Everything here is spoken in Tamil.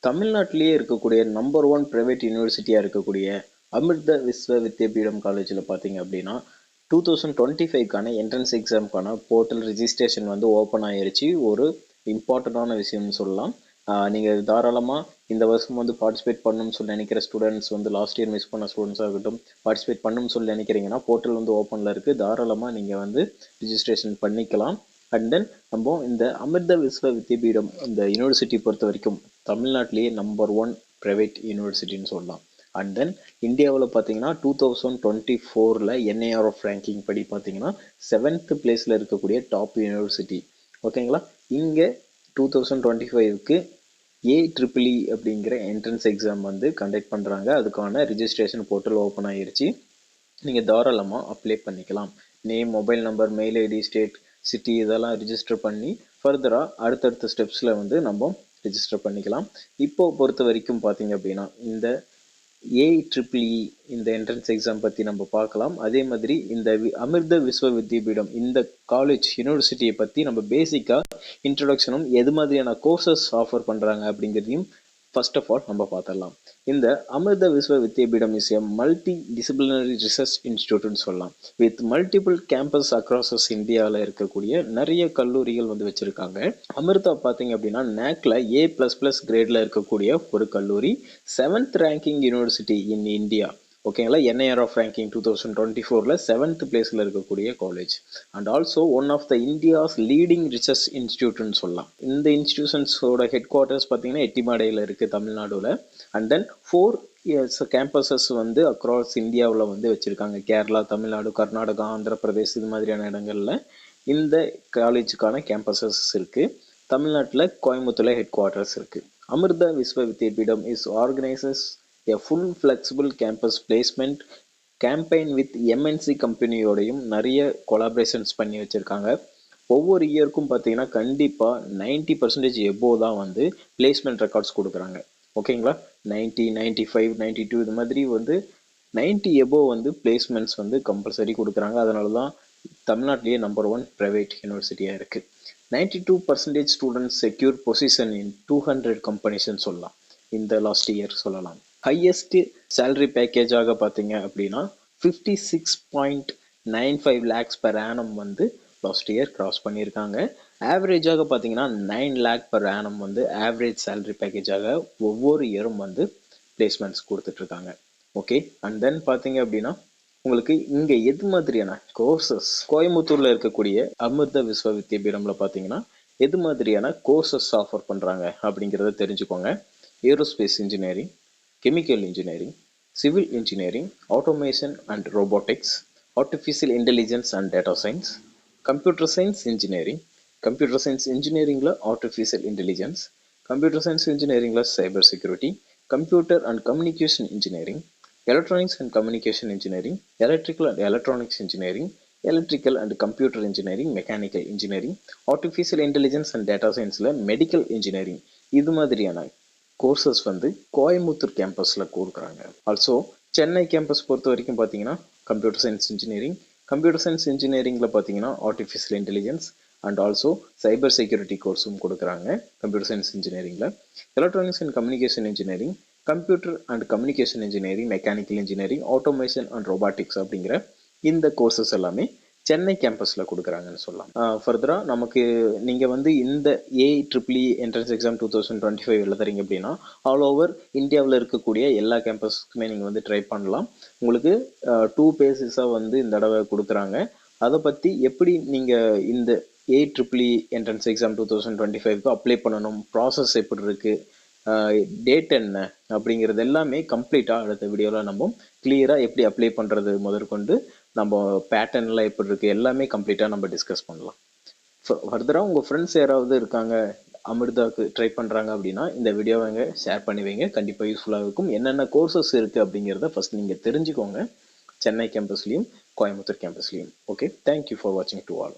தமிழ்நாட்டிலேயே இருக்கக்கூடிய நம்பர் ஒன் பிரைவேட் யூனிவர்சிட்டியாக இருக்கக்கூடிய அமிர்த விஸ்வ வித்யாபீடம் காலேஜில் பார்த்தீங்க அப்படின்னா 2025க்கான என்ட்ரன்ஸ் எக்ஸாமுக்கான போர்ட்டல் ரிஜிஸ்ட்ரேஷன் வந்து ஓப்பன் ஆயிருச்சு. ஒரு இம்பார்ட்டண்ட்டான விஷயம்னு சொல்லலாம். நீங்கள் தாராளமாக இந்த வருஷம் வந்து பார்ட்டிசிபேட் பண்ணணும்னு சொல்லி நினைக்கிற ஸ்டூடெண்ட்ஸ் வந்து லாஸ்ட் இயர் மிஸ் பண்ண ஸ்டூடெண்ட்ஸாக இருக்கட்டும், பார்ட்டிசிபேட் பண்ணணும்னு சொல்லி நினைக்கிறீங்கன்னா போர்ட்டல் வந்து ஓப்பனில் இருக்குது. தாராளமாக நீங்கள் வந்து ரிஜிஸ்ட்ரேஷன் பண்ணிக்கலாம். அண்ட் தென் நம்ம இந்த அமிர்த விஸ்வ வித்யாபீடம் இந்த யூனிவர்சிட்டி பொறுத்த வரைக்கும் தமிழ்நாட்டிலேயே நம்பர் ஒன் ப்ரைவேட் யூனிவர்சிட்டின்னு சொல்லலாம். அண்ட் தென் இந்தியாவில் பார்த்தீங்கன்னா 2024 என்ஐஆர்எஃப் ரேங்கிங் படி பார்த்தீங்கன்னா 7th பிளேஸில் இருக்கக்கூடிய டாப் யூனிவர்சிட்டி. ஓகேங்களா? இங்கே 2025க்கு AEEE அப்படிங்கிற என்ட்ரன்ஸ் எக்ஸாம் வந்து கண்டக்ட் பண்ணுறாங்க. அதுக்கான ரிஜிஸ்ட்ரேஷன் போர்ட்டல் ஓப்பன் ஆகிருச்சு. நீங்கள் தாராளமாக அப்ளை பண்ணிக்கலாம். Name, mobile number, mail ID, state, city இதெல்லாம் ரிஜிஸ்டர் பண்ணி ஃபர்தராக அடுத்தடுத்த ஸ்டெப்ஸில் வந்து நம்ம ரிஜிஸ்டர் பண்ணிக்கலாம். இப்போ பொறுத்த வரைக்கும் பார்த்தீங்க அப்படின்னா இந்த AEEE இந்த என்ட்ரன்ஸ் எக்ஸாம் பற்றி நம்ம பார்க்கலாம். அதே மாதிரி இந்த அமிர்த விஸ்வ வித்யாபீடம் இந்த காலேஜ் யூனிவர்சிட்டியை பற்றி நம்ம பேசிக்காக இன்ட்ரடக்ஷனும் எது மாதிரியான கோர்சஸ் ஆஃபர் பண்ணுறாங்க அப்படிங்கிறதையும் ஃபர்ஸ்ட் ஆஃப் ஆல் நம்ம பார்த்துடலாம். இந்த Amrita Vishwa Vidyapeetham is a multidisciplinary research இன்ஸ்டியூட்னு சொல்லலாம். வித் மல்டிபிள் கேம்பஸ் அக்ராஸஸ் இந்தியாவில் இருக்கக்கூடிய நிறைய கல்லூரிகள் வந்து வச்சுருக்காங்க. அமிர்தா பார்த்தீங்க அப்படின்னா நேக்ல A++ கிரேடில் இருக்கக்கூடிய ஒரு கல்லூரி, 7th ranking university in India. ஓகேங்களா? என்ஐஆர்எஃப் ரேங்கிங் 2024 7th பிளேஸில் இருக்கக்கூடிய college. And also one of the India's leading research இன்ஸ்டியூட்னு சொல்லலாம். இந்த இன்ஸ்டியூஷன்ஸோட ஹெட் குவார்ட்டர்ஸ் பார்த்தீங்கன்னா எட்டிமாடையில் இருக்குது தமிழ்நாடுல. அண்ட் தென் 4 கேம்பஸஸ் வந்து அக்ராஸ் இந்தியாவில் வந்து வச்சுருக்காங்க. கேரளா, தமிழ்நாடு, கர்நாடகா, ஆந்திர பிரதேஷ் இது மாதிரியான இடங்களில் இந்த காலேஜுக்கான கேம்பஸஸ் இருக்குது. தமிழ்நாட்டில் கோயம்புத்தூர்ல ஹெட் குவார்ட்டர்ஸ் இருக்குது. Amrita Vishwa Vidyapeetham is organises a full flexible campus placement campaign with MNC கம்பெனியோடையும் நிறைய கொலாபரேஷன்ஸ் பண்ணி வச்சுருக்காங்க. ஒவ்வொரு இயருக்கும் பார்த்தீங்கன்னா கண்டிப்பாக 90% எபோவ் தான் வந்து பிளேஸ்மெண்ட் ரெக்கார்ட்ஸ் கொடுக்குறாங்க. ஓகேங்களா? 90, 95, 92 இது மாதிரி வந்து 90 எபோவ் வந்து பிளேஸ்மெண்ட்ஸ் வந்து கம்பல்சரி கொடுக்குறாங்க. அதனால தான் தமிழ்நாட்டிலேயே நம்பர் ஒன் ப்ரைவேட் யூனிவர்சிட்டியாக இருக்குது. 92% ஸ்டூடெண்ட்ஸ் செக்யூர் பொசிஷன் இன் 200 கம்பெனிஸ்ன்னு சொல்லலாம். இந்த லாஸ்ட் இயர் சொல்லலாம். ஹையஸ்ட் சேலரி பேக்கேஜாக பார்த்தீங்க அப்படின்னா 56.95 lakhs per annum வந்து லாஸ்ட் இயர் கிராஸ் பண்ணியிருக்காங்க. ஆவரேஜாக பார்த்தீங்கன்னா 9 lakh per annum வந்து ஆவரேஜ் சேலரி பேக்கேஜாக ஒவ்வொரு இயரும் வந்து பிளேஸ்மெண்ட்ஸ் கொடுத்துட்ருக்காங்க. ஓகே. அண்ட் தென் பார்த்தீங்க அப்படின்னா உங்களுக்கு இங்கே எது மாதிரியான கோர்சஸ் கோயம்புத்தூரில் இருக்கக்கூடிய அமிர்த விஸ்வ வித்யாபீடமில் பார்த்தீங்கன்னா எது மாதிரியான கோர்சஸ் ஆஃபர் பண்ணுறாங்க அப்படிங்கிறத தெரிஞ்சுக்கோங்க. Aerospace engineering, chemical engineering, civil engineering, automation and robotics, artificial intelligence and data science, computer science engineering, computer science engineering la artificial intelligence, computer science engineering la cyber security, computer and communication engineering, electronics and communication engineering, electrical and electronics engineering, electrical and computer engineering, mechanical engineering, artificial intelligence and data science la medical engineering இது மாதிரியான கோர்சஸ் வந்து கோயம்புத்தூர் கேம்பஸில் கொடுக்குறாங்க. ஆல்சோ சென்னை கேம்பஸ் பொறுத்த வரைக்கும் பார்த்தீங்கன்னா computer science engineering, computer science இன்ஜினியரிங்கில் பார்த்தீங்கன்னா artificial intelligence and also cyber security கோர்ஸும் கொடுக்குறாங்க கம்ப்யூட்டர் சயின்ஸ் இன்ஜினியரிங்கில். Electronics and communication engineering, computer and communication engineering, mechanical engineering, automation and robotics அப்படிங்கிற இந்த கோர்சஸ் எல்லாமே சென்னை கேம்பஸில் கொடுக்குறாங்கன்னு சொல்லலாம். ஃபர்தராக நமக்கு நீங்கள் வந்து இந்த AEEE என்ட்ரன்ஸ் எக்ஸாம் 2025 எழுதுறீங்க அப்படின்னா ஆல் ஓவர் இந்தியாவில் இருக்கக்கூடிய எல்லா கேம்பஸுக்குமே நீங்கள் வந்து ட்ரை பண்ணலாம். உங்களுக்கு 2 பேஸஸாக வந்து இந்த தடவை கொடுக்குறாங்க. அதை பற்றி எப்படி நீங்கள் இந்த AEEE என்ட்ரன்ஸ் எக்ஸாம் 2025க்கு அப்ளை பண்ணணும், ப்ராசஸ் எப்படி இருக்குது, டேட் என்ன அப்படிங்கிறது எல்லாமே கம்ப்ளீட்டாக அடுத்த வீடியோவில் நம்ம கிளியராக எப்படி அப்ளை பண்ணுறது முதற்கொண்டு நம்ம பேட்டர்ன்லாம் எப்படி இருக்குது எல்லாமே கம்ப்ளீட்டாக நம்ம டிஸ்கஸ் பண்ணலாம். ஃபர்தராக உங்கள் ஃப்ரெண்ட்ஸ் யாராவது இருக்காங்க அமிர்தாவுக்கு ட்ரை பண்ணுறாங்க அப்படின்னா இந்த வீடியோவை ஷேர் பண்ணி வைங்க. கண்டிப்பாக யூஸ்ஃபுல்லாக இருக்கும். என்னென்ன கோர்சஸ் இருக்குது அப்படிங்கிறத ஃபஸ்ட் நீங்கள் தெரிஞ்சுக்கோங்க, சென்னை கேம்பஸ்லேயும் கோயம்புத்தூர் கேம்பஸ்லேயும். ஓகே, தேங்க்யூ ஃபார் வாட்சிங் டு ஆல்.